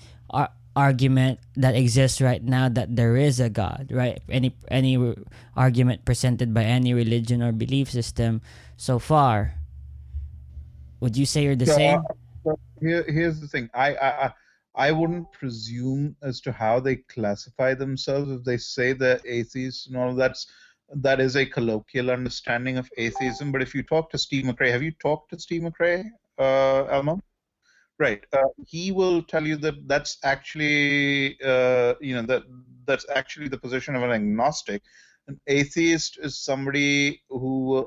argument that exists right now that there is a God, right? Any argument presented by any religion or belief system so far. Would you say you're the same? Here's the thing. I wouldn't presume as to how they classify themselves. If they say they're atheists and all that is a colloquial understanding of atheism. But if you talk to Steve McRae, have you talked to Steve McRae, Elmo? Right. He will tell you that that's actually that's actually the position of an agnostic. An atheist is somebody who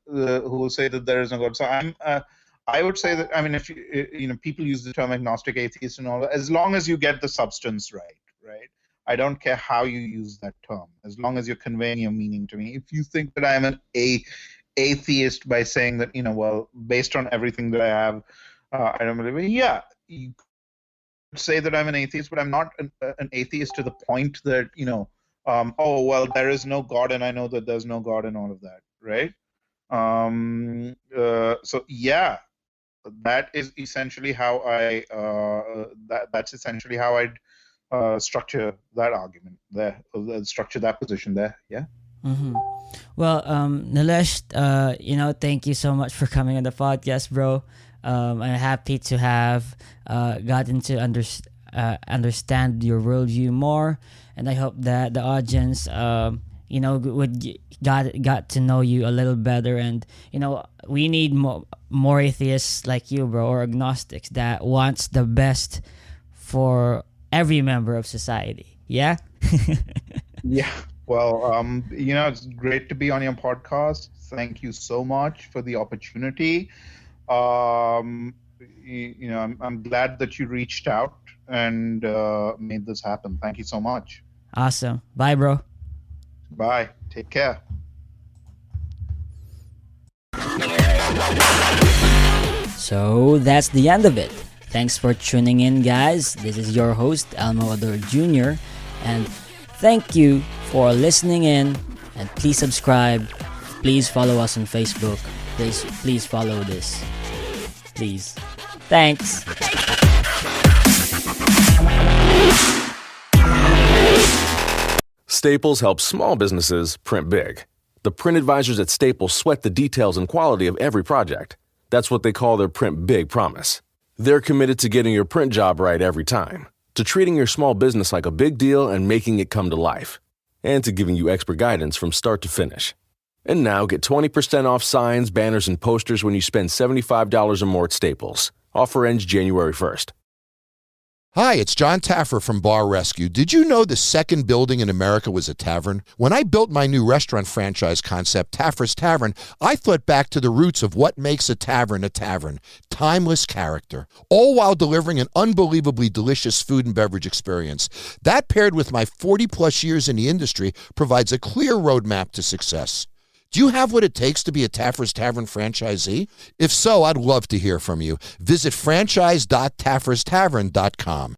will say that there is no God. So I would say that, I mean, if people use the term agnostic, atheist, and all that, as long as you get the substance right, right. I don't care how you use that term, as long as you're conveying your meaning to me. If you think that I'm an atheist by saying that, well, based on everything that I have, I don't believe it. Yeah, you could say that I'm an atheist, but I'm not an atheist to the point that, oh, well, there is no God, and I know that there's no God, and all of that, right? So yeah, that is essentially how that's essentially how I'd structure that argument there, structure that position there. Yeah. Mm-hmm. Well, Nilesh, thank you so much for coming on the podcast, bro. I'm happy to have gotten to understand your worldview more, and I hope that the audience, got to know you a little better. And we need more atheists like you, bro, or agnostics that wants the best for every member of society. Yeah. Yeah. Well, it's great to be on your podcast. Thank you so much for the opportunity. I'm glad that you reached out and made this happen. Thank you so much. Awesome. Bye, bro. Bye. Take care. So that's the end of it. Thanks for tuning in, guys. This is your host, Elmo Ador Jr. And thank you for listening in. And please subscribe. Please follow us on Facebook. Please follow this. Please. Thanks. Staples helps small businesses print big. The print advisors at Staples sweat the details and quality of every project. That's what they call their Print Big promise. They're committed to getting your print job right every time, to treating your small business like a big deal and making it come to life, and to giving you expert guidance from start to finish. And now get 20% off signs, banners, and posters when you spend $75 or more at Staples. Offer ends January 1st. Hi, it's John Taffer from Bar Rescue. Did you know the second building in America was a tavern? When I built my new restaurant franchise concept, Taffer's Tavern, I thought back to the roots of what makes a tavern, timeless character, all while delivering an unbelievably delicious food and beverage experience. That, paired with my 40-plus years in the industry, provides a clear roadmap to success. Do you have what it takes to be a Taffer's Tavern franchisee? If so, I'd love to hear from you. Visit franchise.tafferstavern.com.